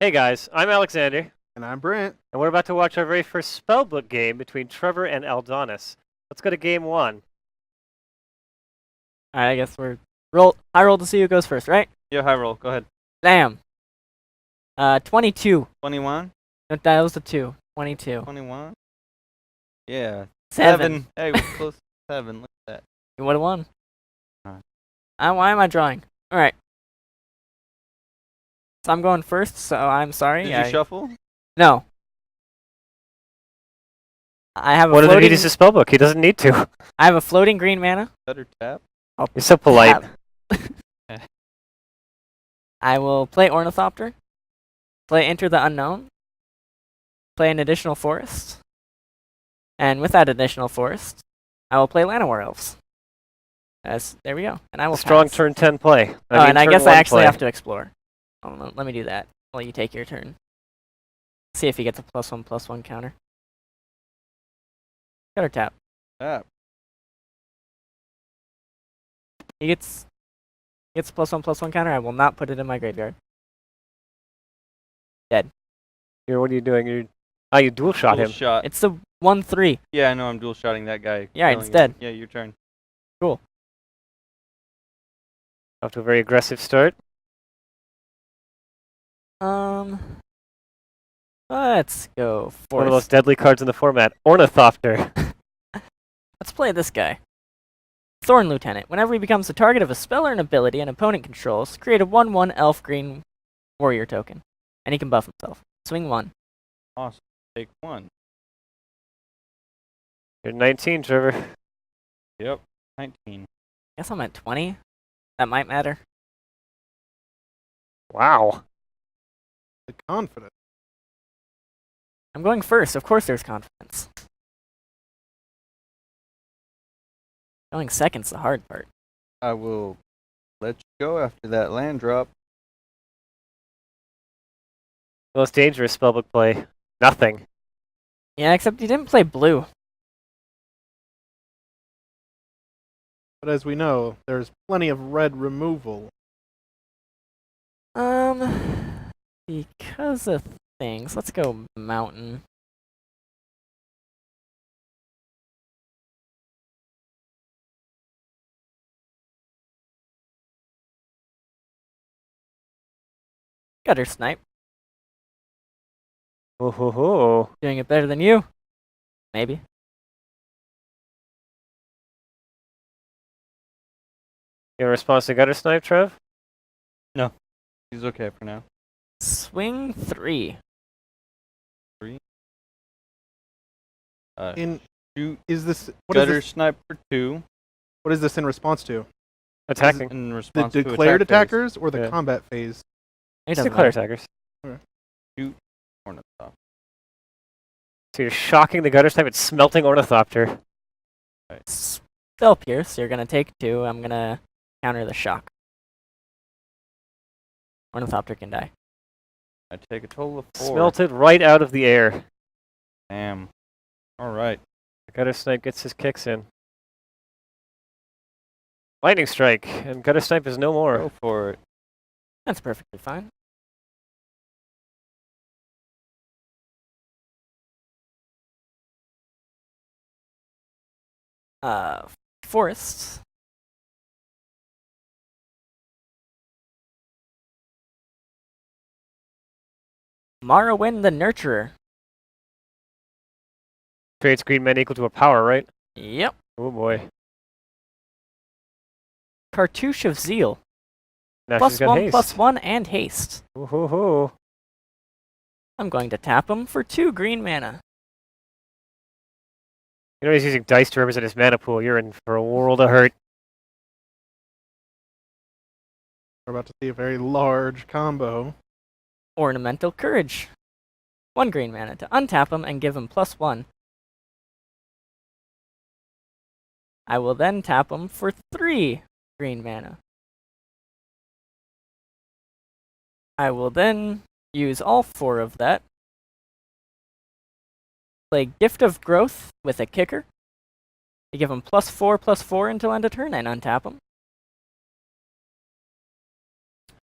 Hey guys, I'm Alexander, And I'm Brent. and we're about to watch our very first spellbook game between Trevor and Aldonis. Let's go to game one. Alright, I guess we're roll. I roll to see who goes first, right? Yeah, high roll. Go ahead. Damn. 22. 21, That was a 2. 22. 21. Yeah. 7. Hey, we're close to 7. Look at that. You would have won. Alright. Why am I drawing? Alright. So I'm going first, so I'm sorry. Did you shuffle? No. I have a What if he floating. needs his spellbook? He doesn't need to. I have a floating green mana. Better tap. You're so polite. I will play Ornithopter. Play Enter the Unknown. Play an additional forest. And with that additional forest, I will play Llanowar Elves. There we go. And I will Strong pass. turn 10 play. And I turn guess I 1 actually play. have to explore. Oh, no, let me do that while you take your turn. See if he gets a +1/+1 counter. Gutter tap. Tap. He gets a +1/+1 counter. I will not put it in my graveyard. Dead. What are you doing? You dual shot Dual him. shot. It's the 1/3. Yeah, I know. I'm dual shotting that guy. Yeah, killing it's him. dead. Yeah, your turn. Cool. Off to a very aggressive start. Let's go forest. One of the most deadly cards in the format. Ornithopter. Let's play this guy. Thorn Lieutenant. Whenever he becomes the target of a spell or an ability an opponent controls, create a 1/1 elf green warrior token. And he can buff himself. Swing 1. Awesome. Take 1. You're 19, Trevor. Yep. 19. Guess I'm at 20. That might matter. Wow. The confidence. I'm going first. Of course there's confidence. Going second's the hard part. I will let you go after that land drop. Most dangerous spellbook play. Nothing. Yeah, except he didn't play blue. But as we know, there's plenty of red removal. Because of things, let's go mountain. Gutter Snipe. Oh ho ho. Doing it better than you. Maybe. You have a response to Gutter Snipe, Trev? He's okay for now. Swing 3. 3. Shoot. Is this Gutter snipe for 2. What is this in response to? Attacking. In The response to declared attack phase. attackers or the Yeah. combat phase? It It's doesn't declare matter. attackers. Ornithopter. So you're shocking the Gutter Snipe and smelting Ornithopter. Spell Pierce, you're gonna take 2. I'm gonna counter the shock. Ornithopter can die. I take a total of 4. Smelted right out of the air. Damn. Alright. The Gutter Snipe gets his kicks in. Lightning Strike, and Gutter Snipe is no more. Go for it. That's perfectly fine. Forest. Morrowind the Nurturer. Creates green mana equal to a power, right? Yep. Oh boy. Cartouche of Zeal. Now she's got haste. +1/+1 and haste. Ooh, hoo, hoo. I'm going to tap him for 2 green mana. You know he's using dice to represent his mana pool. You're in for a world of hurt. We're about to see a very large combo. Ornamental Courage. 1 green mana to untap him and give him +1. I will then tap him for 3 green mana. I will then use all 4 of that. Play Gift of Growth with a kicker. To give him +4/+4 until end of turn and untap him.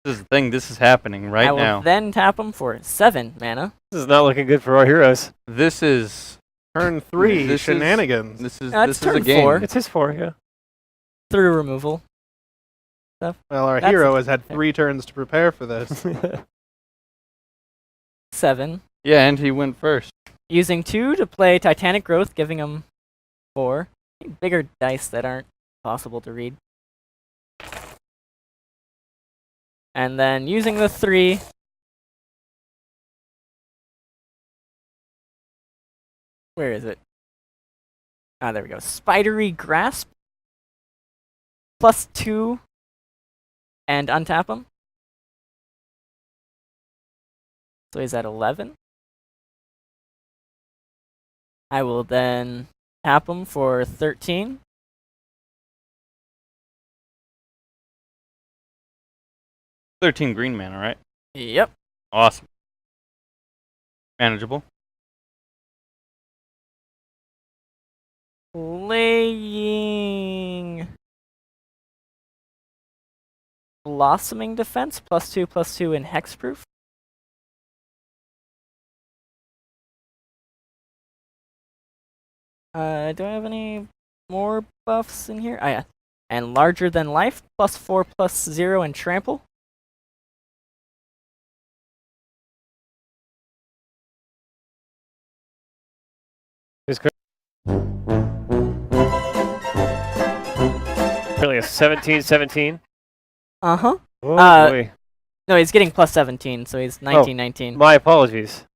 This is the thing. This is happening right I will now. then tap him for 7 mana. This is not looking good for our heroes. This is Turn 3, This is- shenanigans. this is It's this is a turn game. 4. It's his 4, yeah. Through removal. Well, our That's hero a- has had 3 turns to prepare for this. 7. Yeah, and he went first. Using 2 to play Titanic Growth, giving him 4. Bigger dice that aren't possible to read. And then using the 3. Where is it? Ah, there we go. Spidery Grasp. +2. And untap him. So he's at 11. I will then tap him for 13. $13 green mana, right? Yep. Awesome. Manageable. Playing Blossoming Defense, +2/+2 in Hexproof. Do I have any more buffs in here? Ah, yeah. And Larger Than Life, +4/+0 in Trample. Really a 17-17. Uh-huh. Oh, Uh, boy. No, he's getting +17, so he's 19/19. My apologies.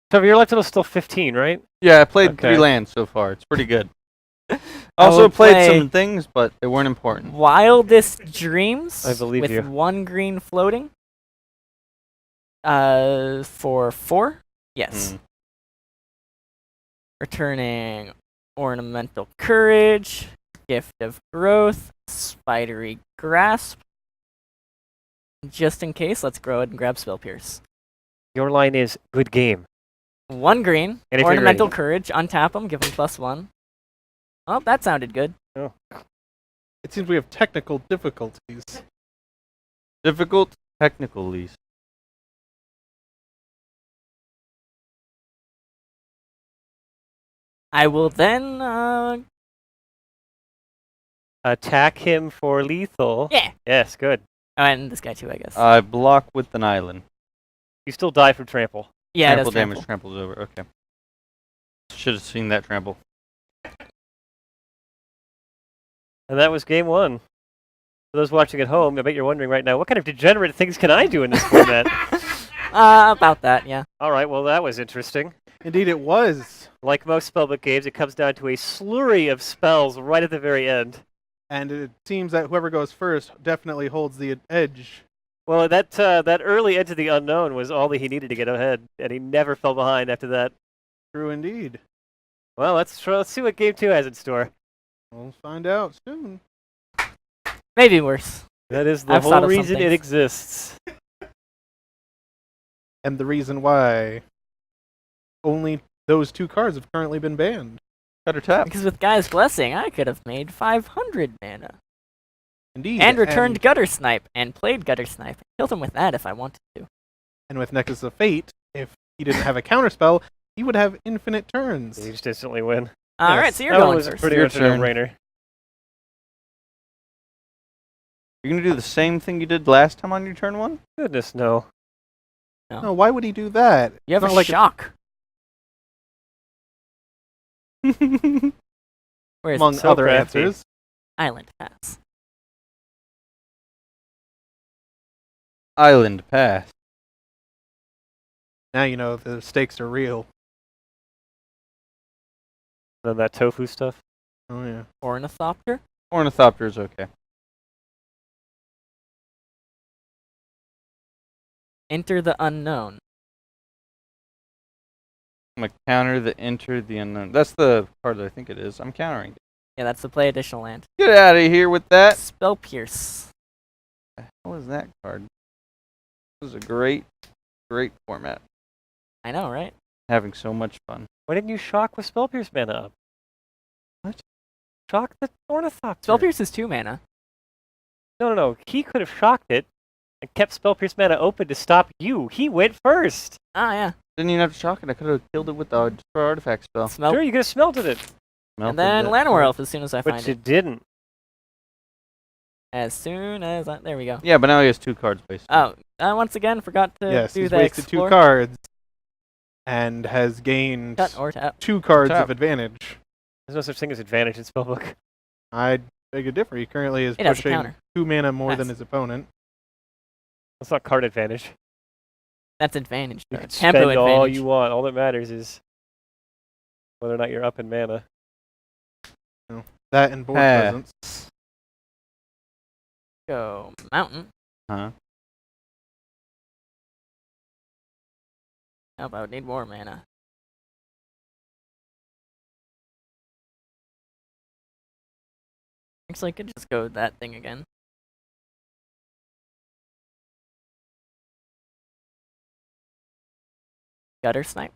Trevor, your life total is still 15, right? Yeah, I played Okay. 3 lands so far. It's pretty good. I Also will played play some things, but they weren't important. Wildest Dreams I believe with you. 1 green floating. For 4? Yes. Mm. Returning Ornamental Courage, Gift of Growth, Spidery Grasp. Just in case, let's go ahead and grab Spell Pierce. Your line is good game. 1 green, And if you're Ornamental ready. Courage, untap him, give him +1. Oh, that sounded good. It seems we have technical difficulties. Difficult technical least. I will then, Attack him for lethal. yeah. Yes, good. Oh, and this guy too, I guess. I block with an island. You still die from trample. yeah, it Trample does damage trample. tramples over. Okay. Should have seen that trample. And that was game 1. For those watching at home, I bet you're wondering right now, what kind of degenerate things can I do in this format? About that, yeah. All right, well, that was interesting. Indeed, it was. Like most spellbook games, it comes down to a slurry of spells right at the very end. And it seems that whoever goes first definitely holds the edge. Well, that early Into the Unknown was all that he needed to get ahead, and he never fell behind after that. True indeed. Well, let's see what game 2 has in store. We'll find out soon. Maybe worse. That is the I've thought whole of some reason it things. exists. And the reason why only those 2 cards have currently been banned. Cut or tap. Because with Guy's Blessing, I could have made 500 mana. Indeed. And returned Gutter Snipe, and played Gutter Snipe. Killed him with that if I wanted to. And with Nexus of Fate, if he didn't have a counterspell, he would have infinite turns. You just instantly win. Alright, so you're that one going was first. pretty Your much a turn. no-brainer. You're gonna do the same thing you did last time on your turn 1? Goodness, no. No, why would he do that? You have It's a not like shock. Where is among it? So other crafty. answers. Island Pass. Island pass. Now you know the stakes are real. Then that tofu stuff. Oh yeah. Ornithopter. Ornithopter is okay. Enter the Unknown. I'm gonna counter the enter the unknown. That's the card that I think it is. I'm countering it. Yeah, that's the play additional land. Get out of here with that. Spell Pierce. What was that card? This is a great format. I know, right? Having so much fun. Why didn't you shock with Spell Pierce mana up? What? Shock the Ornithopter. Spell Pierce is 2 mana. No. He could have shocked it, and kept Spell Pierce mana open to stop you. He went first. Ah, yeah. Didn't even have to shock it. I could have killed it with the Destroy Artifact spell. Smelt. Sure, you could have smelted it, And Melted then that Llanowar card. Elf as soon as I but find you it. didn't. As soon as I... There we go. Yeah, but now he has 2 cards basically. Oh, I once again forgot to Yes, do he's the wasted explore. 2 cards and has gained Cut or tap. 2 cards Tap. of advantage. There's no such thing as advantage in Spellbook. I beg to differ. He currently is It has a pushing counter. 2 mana more than Nice. his opponent. That's not card advantage. That's advantage. You though. can Tempo spend advantage. all you want. All that matters is whether or not you're up in mana. That and board Eh. presence. Go mountain. Huh? Nope, I would need more mana. Actually, I could just go with that thing again. Gutter snipe.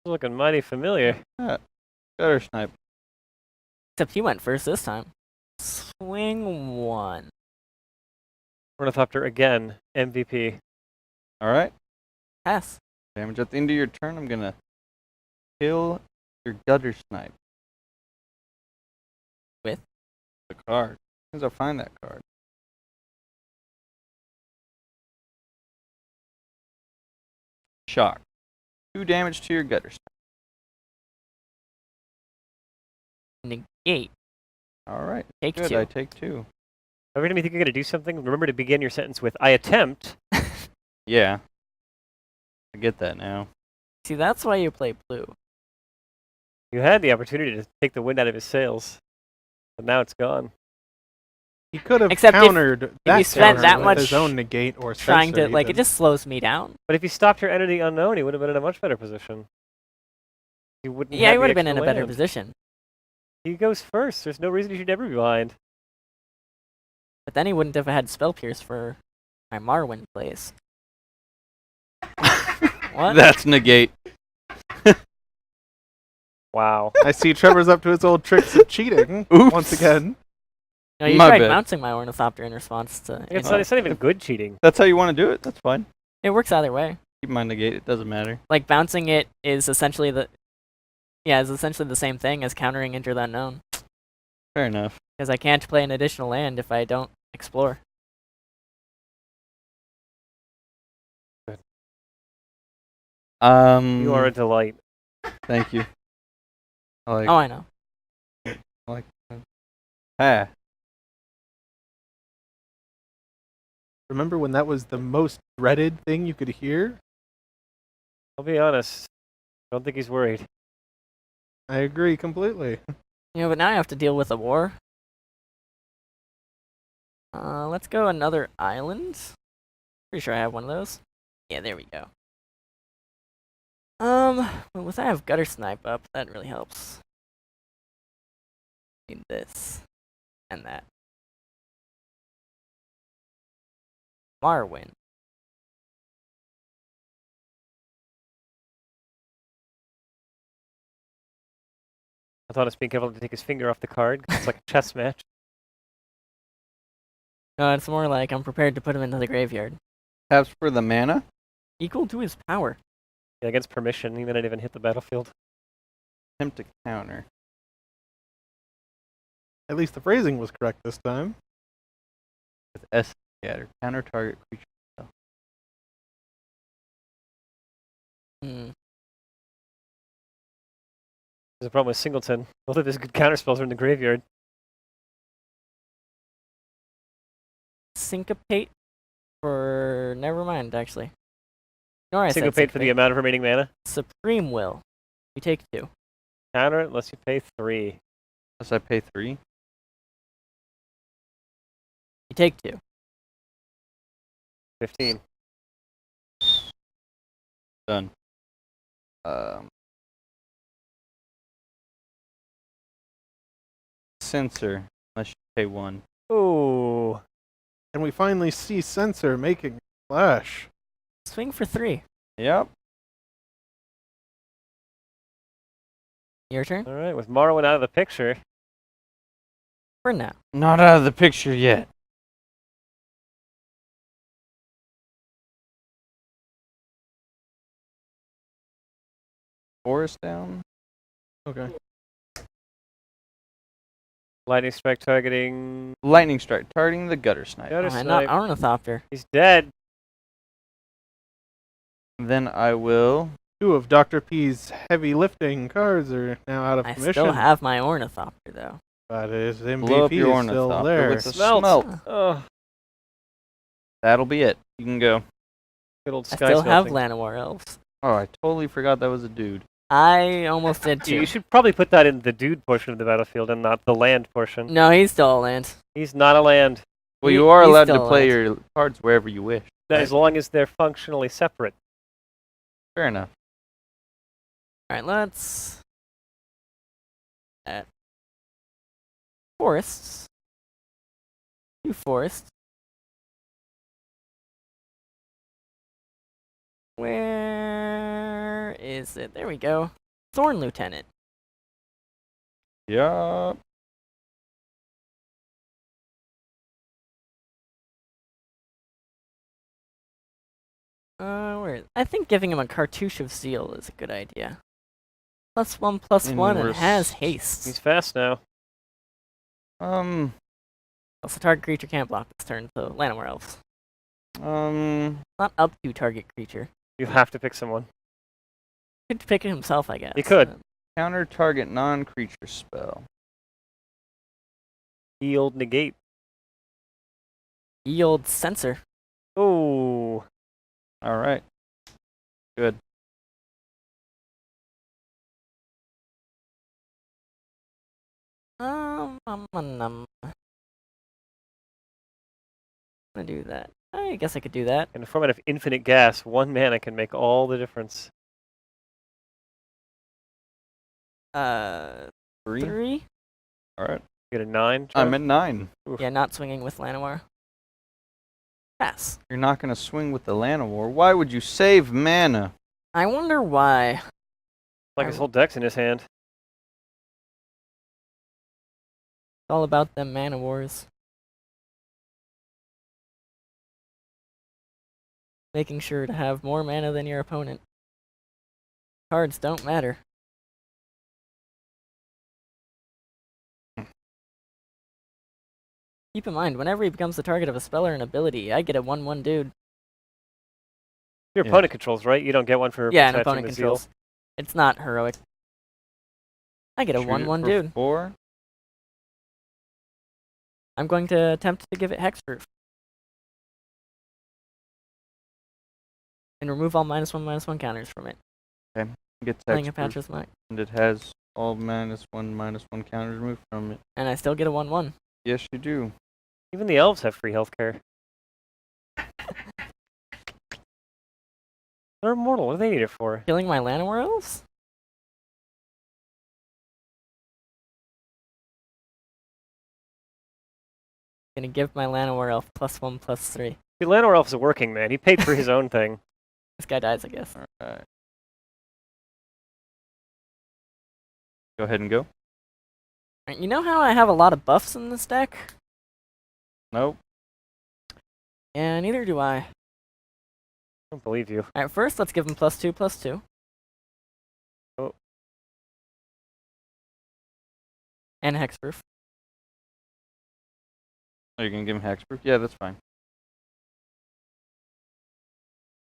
Looking mighty familiar. Gutter Snipe. Except he went first this time. Swing 1. Ornithopter again. MVP. Alright. Pass. Damage at the end of your turn. I'm gonna kill your Gutter Snipe. With? The card. As soon as I find that card. Shock. 2 damage to your Gutter Snipe. Negate. Alright. Take Good, 2. I take 2. Every time you think you're going to do something, remember to begin your sentence with, I attempt. Yeah. I get that now. See, that's why you play blue. You had the opportunity to take the wind out of his sails, but now it's gone. He could have Except if- countered that you spent counter that with much his own negate or Trying to, censor like, it even. just slows me down. But if he stopped your entity unknown, he would have been in a much better position. He wouldn't Yeah, have he the would have been in a extra better land. position. He goes first. There's no reason you should ever be behind. But then he wouldn't have had Spell Pierce for my Marwyn plays. What? That's negate. Wow. I see Trevor's up to his old tricks of cheating Oops. once again. No, you My tried bad. mounting my Ornithopter in response to... It's not even good cheating. That's how you want to do it. That's fine. It works either way. Keep my negate. It doesn't matter. Like, bouncing it is essentially the... Yeah, is essentially the same thing as countering Enter the Unknown. Fair enough. Because I can't play an additional land if I don't explore. You are a delight. Thank you. I like. Oh, I know. Ah. Remember when that was the most dreaded thing you could hear? I'll be honest. I don't think he's worried. I agree completely. You know, but now I have to deal with a war. Let's go another island. Pretty sure I have one of those. Yeah, there we go. Well, with I have Gutter Snipe up, that really helps. Need this. And that. Marwyn. I thought it's being careful to take his finger off the card. 'Cause it's like a chess match. No, it's more like I'm prepared to put him into the graveyard. Taps for the mana. Equal to his power. Yeah, against permission, he may not even hit the battlefield. Attempt to counter. At least the phrasing was correct this time. With S scatter. Counter target creature. Hmm. There's a problem with Singleton. Both of his good counterspells are in the graveyard. Syncopate for... Never mind, actually. Nor I said Syncopate for the amount of remaining mana. Supreme Will. You take 2. Counter it unless you pay 3. Unless I pay 3. You take 2. 15. Done. Censor. Unless you pay 1. Ooh. And we finally see Censor making a splash. Swing for 3. Yep. Your turn? All right, with Morrowind out of the picture. For now. Not out of the picture yet. forest down. Okay. Lightning strike targeting. Lightning strike, targeting the gutter snipe. Gutter Why not snipe. Ornithopter? He's dead. Then I will. 2 of Dr. P's heavy lifting cards are now out of I commission. still have my Ornithopter, though. But his MVP Blow up your is still Ornithopter there. with the Smelt. smelt. Oh, That'll be it. You can go. good old I sky still have smelting. Llanowar Elves. Oh, I totally forgot that was a dude. I almost did You too. should probably put that in the dude portion of the battlefield and not the land portion. No, he's still a land. He's not a land. Well, He- you are he's allowed to still play alive. your cards wherever you wish. As long as they're functionally separate. Fair enough. Alright, let's... Forests. 2 forests. Where is it? There we go. Thorn Lieutenant. Yeah. Where? I think giving him a Cartouche of Zeal is a good idea. +1, And +1, and we're has He's haste. fast now. Also, target creature can't block this turn, so Llanowar Elves. Not up to target creature. You have to pick someone. Could pick it himself, I guess. He could. Counter target non-creature spell. Yield negate. Yield Sensor. Oh. All right. Good. I'm gonna do that. I guess I could do that. In a format of infinite gas, 1 mana can make all the difference. 3. 3? All right. Get a 9. I'm at 9. Oof. Yeah, not swinging with Llanowar. Pass. You're not going to swing with the Llanowar. Why would you save mana? I wonder why. Like his whole deck's in his hand. It's all about them mana wars. Making sure to have more mana than your opponent. Cards don't matter. Keep in mind, whenever he becomes the target of a spell or an ability, I get a 1/1 dude. Your Yeah. opponent controls, right? You don't get one for Yeah, an attaching opponent the seal. controls. It's not heroic. I get a Shoot it 1/1 for dude. 4. I'm going to attempt to give it Hexproof. And remove all -1/-1 counters from it. Gets Playing a hexproof, Patch's Mark. and it has all -1/-1 counters removed from it. And I still get a 1/1. Yes, you do. Even the elves have free healthcare. They're immortal. What do they need it for? Killing my Llanowar Elves? Gonna give my Llanowar Elf +1/+3. The Llanowar Elf's a working man. He paid for his own thing. This guy dies, I guess. All right. Go ahead and go. Alright, you know how I have a lot of buffs in this deck? Nope. Yeah, neither do I. I don't believe you. Alright, first let's give him +2/+2. Oh. And Hexproof. Are you going to give him hexproof? Yeah, that's fine.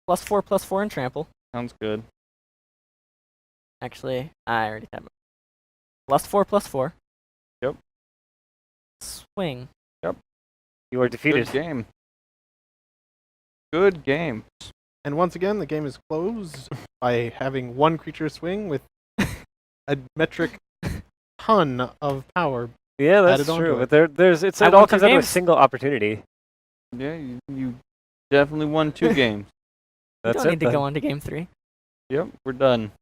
+4/+4 and Trample. Sounds good. Actually, I already have it. +4/+4. Yep. Swing. You are Good defeated. game. Good game. And once again, the game is closed by having 1 creature swing with a metric ton of power. Yeah, that's Added onto true. it. But I it all won 2 comes down to a games. single opportunity. Yeah, you definitely won 2 games. We That's don't it. need to then. go on to game 3. Yep, we're done.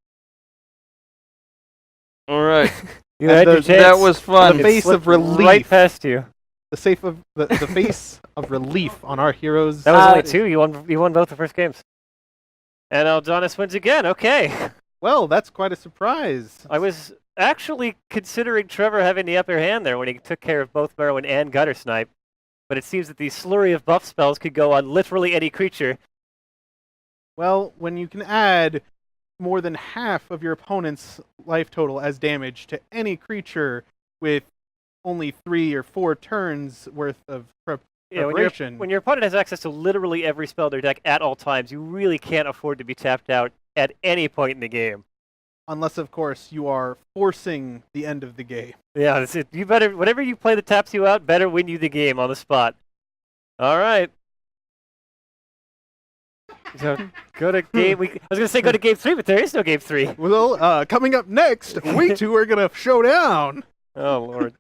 All right. You And had your the- chance. That was The fun. It face of slipped Right relief. past you. The face of relief on our heroes. That was Uh, only 2. You won both the first games. And Aldonis wins again. Okay. Well, that's quite a surprise. I was actually considering Trevor having the upper hand there when he took care of both Merwin and Gutter Snipe. But it seems that the slurry of buff spells could go on literally any creature. Well, when you can add more than half of your opponent's life total as damage to any creature with only 3 or 4 turns worth of Yeah, preparation. when your opponent has access to literally every spell in their deck at all times, you really can't afford to be tapped out at any point in the game. Unless, of course, you are forcing the end of the game. Yeah, that's it. You better, whatever you play that taps you out, better win you the game on the spot. All right. So go to game. I was gonna say go to game 3, but there is no game 3. Well, coming up next, we two are going to show down. Oh lord.